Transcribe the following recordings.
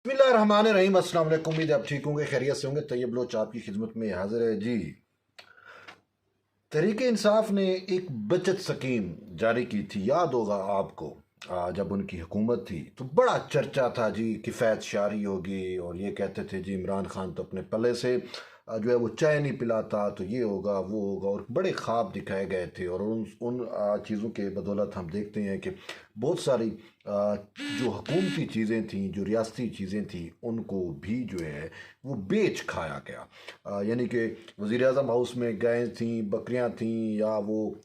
बिस्मिल्लाहिर्रहमानिर्रहीम। अस्सलाम वालेकुम। उम्मीद है आप ठीक होंगे, खैरियत से होंगे। तैयब लोच आपकी खिदमत में हाजिर है जी। तहरीक इंसाफ ने एक बचत स्कीम जारी की थी, याद होगा आपको। जब उनकी हुकूमत थी तो बड़ा चर्चा था जी, किफ़ायत शारी होगी, और ये कहते थे जी इमरान खान तो अपने पल्ले से जो है वो चाय नहीं पिलाता, तो ये होगा वो होगा, और बड़े ख्वाब दिखाए गए थे। और उन चीज़ों के बदौलत हम देखते हैं कि बहुत सारी जो हुकूमती चीज़ें थीं, जो रियासती चीज़ें थीं, उनको भी जो है वो बेच खाया गया। यानी कि वज़ीर आज़म हाउस में गायें थीं, बकरियां थीं, या वो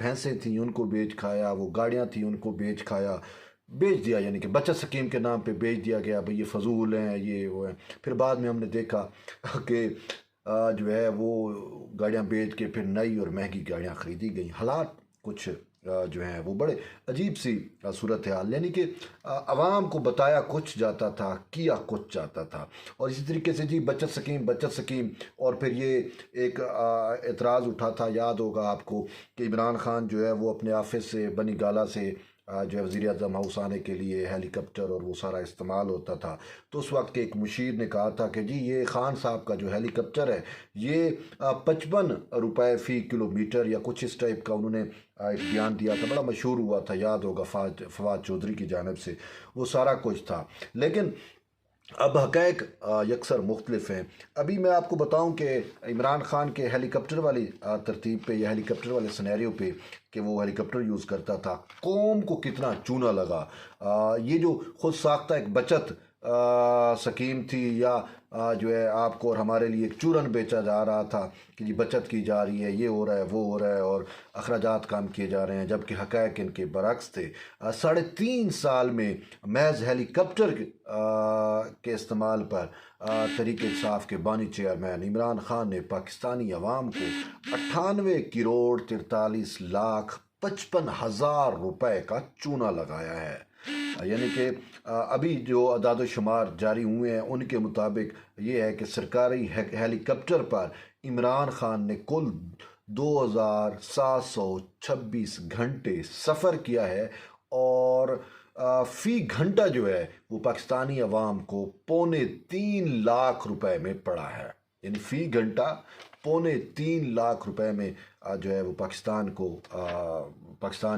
भैंसें थीं, उनको बेच खाया। वो गाड़ियां थीं, उनको बेच खाया, बेच दिया। यानी कि बचत स्कीम के नाम पे बेच दिया गया, भाई ये फजूल हैं, ये वो हैं। फिर बाद में हमने देखा कि जो है वो गाड़ियां बेच के फिर नई और महंगी गाड़ियां ख़रीदी गई। हालात कुछ जो हैं वो बड़े अजीब सी सूरत हाल, यानी कि आवाम को बताया कुछ जाता था, किया कुछ जाता था। और इसी तरीके से जी बचत स्कीम, और फिर ये एक एतराज़ उठा था, याद होगा आपको, कि इमरान खान जो है वो अपने ऑफिस से बनी गाला से जो है वज़ीर आज़म हाउस आने के लिए हेलीकॉप्टर और वो सारा इस्तेमाल होता था। तो उस वक्त के एक मुशीर ने कहा था कि जी ये खान साहब का जो हेलीकॉप्टर है ये 55 रुपये फ़ी किलोमीटर या कुछ इस टाइप का उन्होंने एक बयान दिया था, बड़ा मशहूर हुआ था, याद होगा, फवाद चौधरी की जानिब से वो सारा कुछ था। लेकिन अब हक़ाइक़ यकसर मुख्तलिफ हैं। अभी मैं आपको बताऊं कि इमरान खान के हेलीकॉप्टर वाली तरतीब पे या हेलीकॉप्टर वाले सिनेरियो पे, कि वो हेलीकॉप्टर यूज़ करता था, कौम को कितना चूना लगा। ये जो खुद साख्ता एक बचत स्कीम थी, या जो है आपको और हमारे लिए एक चूरन बेचा जा रहा था कि जी बचत की जा रही है, ये हो रहा है, वो हो रहा है, और अखराजात काम किए जा रहे हैं, जबकि हक़ाइक़ इनके बरक्स थे। 3.5 साल में महज हेलीकॉप्टर के इस्तेमाल पर तहरीक इंसाफ के बानी चेयरमैन इमरान खान ने पाकिस्तानी अवाम को 98 करोड़ 43 लाख 55 हज़ार रुपए का चूना लगाया है। यानी कि अभी जो अदाद शुमार जारी हुए हैं उनके मुताबिक ये है कि सरकारी हेलीकॉप्टर पर इमरान खान ने कुल 2726 घंटे सफ़र किया है, और फ़ी घंटा जो है वो पाकिस्तानी अवाम को 3.25 लाख रुपए में पड़ा है। यानी फ़ी घंटा 3.25 लाख रुपए में जो है वो पाकिस्तान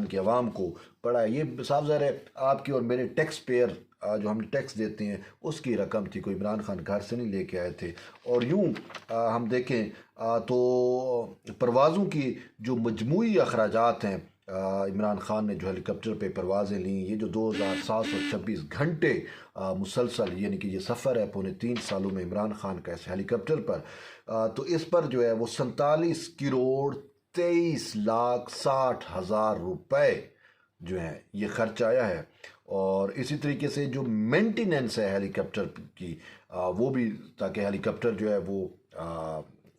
की आवाम को पड़ा है। ये साफ ज़ाहिर है आपकी और मेरे टैक्स पेयर जो हम टैक्स देते हैं उसकी रकम थी, कोई इमरान खान घर से नहीं लेके आए थे। और यूँ हम देखें तो परवाज़ों की जो मजमूई अखराजात हैं, इमरान खान ने जो हेलीकॉप्टर पे परवाज़ें लीं, ये जो 2726 घंटे मुसलसल यानी कि ये सफ़र है 3.25 सालों में इमरान खान का इस हेलीकॉप्टर पर, तो इस पर जो है वो 47 करोड़ 23 लाख 60 हज़ार रुपये जो है ये खर्च आया है। और इसी तरीके से जो मेंटेनेंस है हेलीकॉप्टर की, वो भी, ताकि हेलीकॉप्टर जो है वो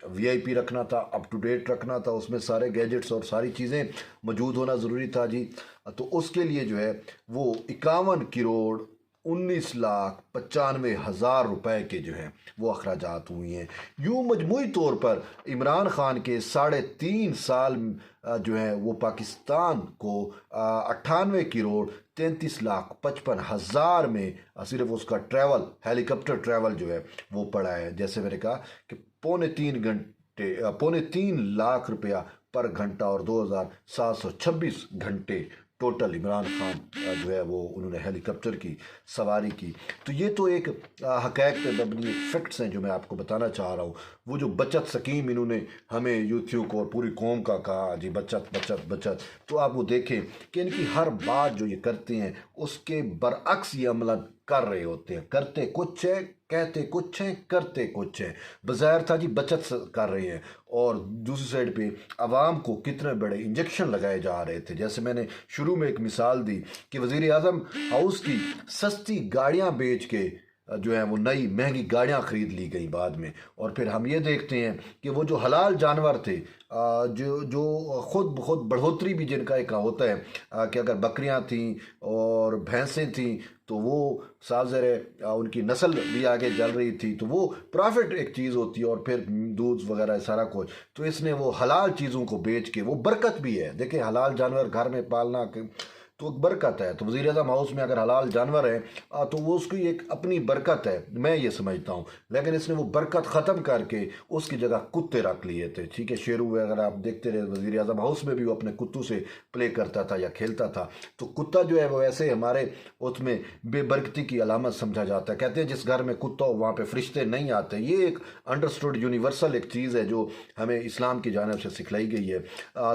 वीआईपी रखना था, अप टू डेट रखना था, उसमें सारे गैजेट्स और सारी चीज़ें मौजूद होना ज़रूरी था जी। तो उसके लिए जो है वो 51 करोड़ 19 लाख 95 हज़ार रुपए के जो हैं वो अखराजात हुई हैं। यूँ मजमूई तौर पर इमरान खान के 3.5 साल जो है वो पाकिस्तान को 98 करोड़ 33 लाख 55 हज़ार में सिर्फ उसका ट्रैवल, हेलीकॉप्टर ट्रैवल जो है वो पड़ा है। जैसे मैंने कहा कि 3.25 लाख रुपया पर घंटा, और 2726 घंटे टोटल इमरान खान जो है वो उन्होंने हेलीकॉप्टर की सवारी की। तो ये तो एक हक़ाइक़ पे मबनी फैक्ट्स हैं जो मैं आपको बताना चाह रहा हूँ। वो जो बचत स्कीम इन्होंने हमें यूथियों को और पूरी कौम का कहा जी बचत बचत बचत, तो आप वो देखें कि इनकी हर बात जो ये करते हैं उसके बरअक्स ये अमल कर रहे होते हैं। करते कुछ है, कहते कुछ हैं, करते कुछ हैं। बज़ाहिर था जी बचत कर रहे हैं, और दूसरी साइड पे आवाम को कितने बड़े इंजेक्शन लगाए जा रहे थे। जैसे मैंने शुरू में एक मिसाल दी कि वज़ीर आज़म हाउस की सस्ती गाड़ियां बेच के जो है वो नई महंगी गाड़ियां ख़रीद ली गई बाद में। और फिर हम ये देखते हैं कि वो जो हलाल जानवर थे, जो जो खुद बहुत बढ़ोतरी भी जिनका एक होता है कि अगर बकरियां थीं और भैंसें थीं तो वो साफ ज़ाहिर उनकी नस्ल भी आगे चल रही थी, तो वो प्रॉफिट एक चीज़ होती है, और फिर दूध वगैरह सारा कुछ। तो इसने वो हलाल चीज़ों को बेच के, वो बरकत भी है। देखिए हलाल जानवर घर में पालना तो एक बरकत है। तो वज़ीर आज़म हाउस में अगर हलाल जानवर है तो वो उसकी एक अपनी बरकत है, मैं ये समझता हूँ। लेकिन इसने वो बरकत ख़त्म करके उसकी जगह कुत्ते रख लिए थे। ठीक है, शेरू अगर आप देखते रहे वज़ीर आज़म हाउस में भी वो अपने कुत्तों से प्ले करता था या खेलता था। तो कुत्ता जो है वो ऐसे हमारे उसमें बेबरकती की अलामत समझा जाता है। कहते हैं जिस घर में कुत्ता हो वहाँ पे फरिश्ते नहीं आते। ये एक अंडरस्टूड यूनिवर्सल एक चीज़ है जो हमें इस्लाम की जानिब से सिखलाई गई है।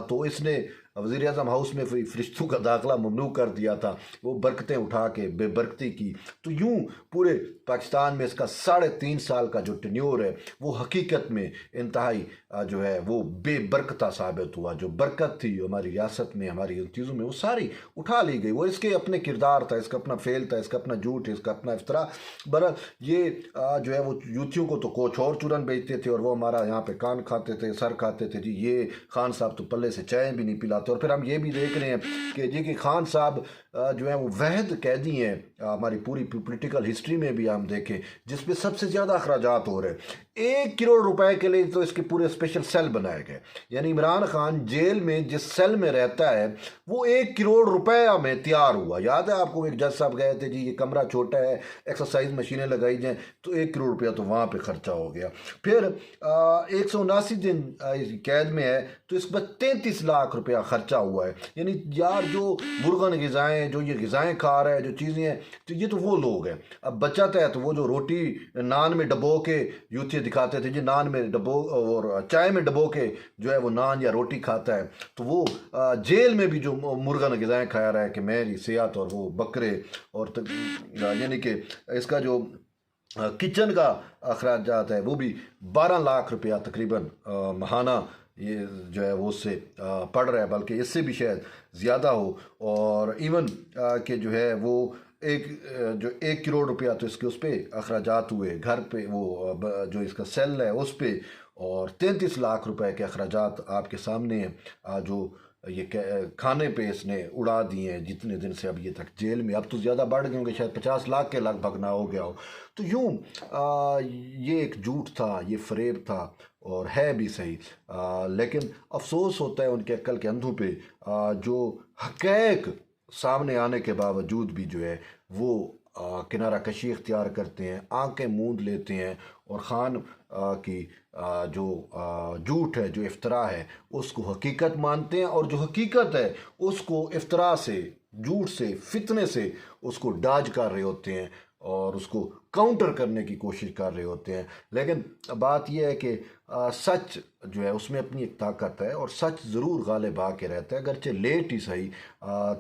तो इसने वज़ीर आज़म हाउस में फरिश्तों का दाखिला ममनू कर दिया था, वो बरकतें उठा के बेबरकती की। तो यूं पूरे पाकिस्तान में इसका 3.5 साल का जो टेन्योर है वो हकीकत में इंतहाई जो है वो बेबरकता साबित हुआ। जो बरकत थी हमारी रियासत में, हमारी उन चीज़ों में, वो सारी उठा ली गई। वो इसके अपने किरदार था, इसका अपना फेल था, इसका अपना झूठ, इसका अपना इफ्तरा। बहरहाल ये जो है वो यूथियों को तो कोच और चूरन बेचते थे और वो हमारा यहाँ पे कान खाते थे, सर खाते थे। जी ये खान साहब तो पल्ले से चाय भी नहीं पिलाते। और फिर हम ये भी देख रहे हैं कि जी कि खान साहब जो है वो वहद कैदी हैं हमारी पूरी पॉलिटिकल हिस्ट्री में भी हम देखें, जिसपे सबसे ज़्यादा अखराजात हो रहे हैं। 1 करोड़ रुपए के लिए तो इसके पूरे स्पेशल सेल बनाए गए। यानी इमरान खान जेल में जिस सेल में रहता है वो 1 करोड़ रुपया में तैयार हुआ। याद है आपको, एक जज साहब गए थे जी, ये कमरा छोटा है, एक्सरसाइज मशीनें लगाई जाएँ, तो 1 करोड़ रुपया तो वहाँ पे खर्चा हो गया। फिर 179 दिन कैद में है तो इस पर 33 लाख रुपया खर्चा हुआ है। यानी यार जो मुर्गन ग़िज़ाएँ, जो ये ग़िज़ाएँ खा रहा है, जो चीज़ें हैं, तो ये तो वो लोग हैं। अब बचत है तो वो जो रोटी नान में डबो के यूथी दिखाते थे जी, नान में डबो और चाय में डबो के जो है वो नान या रोटी खाता है, तो वो जेल में भी जो मुर्गन ग़िज़ाएँ खा रहा है कि मेरी सेहत और वो बकरे और यानी कि इसका जो किचन का अखराजात है वो भी 12 लाख रुपया तकरीबन माहाना ये जो है वो उससे पड़ रहा है, बल्कि इससे भी शायद ज़्यादा हो। और इवन कि जो है वो जो 1 करोड़ रुपया तो इसके उस पर अखराजात हुए, घर पे वो जो इसका सेल है उस पर, और 33 लाख रुपए के अखराजात आपके सामने हैं जो ये खाने पे इसने उड़ा दिए हैं जितने दिन से अब ये तक जेल में। अब तो ज़्यादा बढ़ गए होंगे, शायद 50 लाख के लगभग ना हो गया हो। तो यूँ ये एक झूठ था, ये फरेब था और है भी सही। लेकिन अफसोस होता है उनके अक्ल के अंधों पे जो हक़ैक़ सामने आने के बावजूद भी जो है वो किनारा कशी इख्तियार करते हैं, आंखें मूंद लेते हैं और ख़ान की जो झूठ है, जो इफ्तरा है, उसको हकीकत मानते हैं और जो हकीकत है उसको इफ्तरा से, झूठ से, फितने से उसको डाज कर रहे होते हैं और उसको काउंटर करने की कोशिश कर रहे होते हैं। लेकिन बात यह है कि सच जो है उसमें अपनी एक ताकत है और सच ज़रूर गालिब आके रहता है, अगरचे लेट ही सही।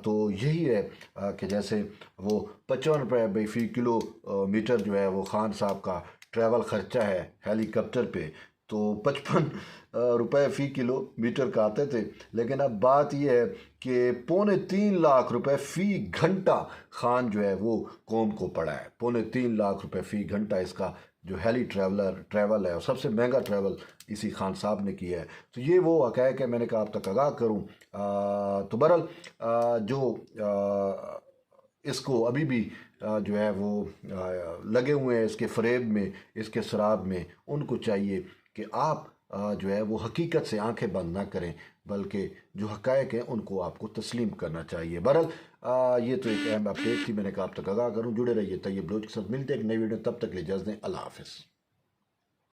तो यही है कि जैसे वो 55 रुपये फ़ी किलोमीटर जो है वो खान साहब का ट्रैवल ख़र्चा है हेलीकॉप्टर पे, तो 55 रुपये फ़ी किलोमीटर का आते थे। लेकिन अब बात यह है कि 2.25 लाख रुपए फ़ी घंटा खान जो है वो कौम को पड़ा है। 2.25 लाख रुपए फ़ी घंटा इसका जो हेली ट्रैवल है और सबसे महंगा ट्रैवल इसी खान साहब ने किया है। तो ये वो हक़ैक़ है, मैंने कहा आप तक आगाह करूँ। तो बहरहाल जो इसको अभी भी जो है वो लगे हुए हैं इसके फ़रेब में, इसके शराब में, उनको चाहिए कि आप जो है वो हकीकत से आंखें बंद ना करें, बल्कि जो हक़ायक़ हैं उनको आपको तस्लीम करना चाहिए। बहरहाल ये तो एक अहम अपडेट थी, मैंने कहा आप तक आगाह करूँ। जुड़े रहिए तैयब बलोच के साथ, मिलते हैं एक नई वीडियो, तब तक ले इजाज़त दें, अल्लाह हाफ़िज़।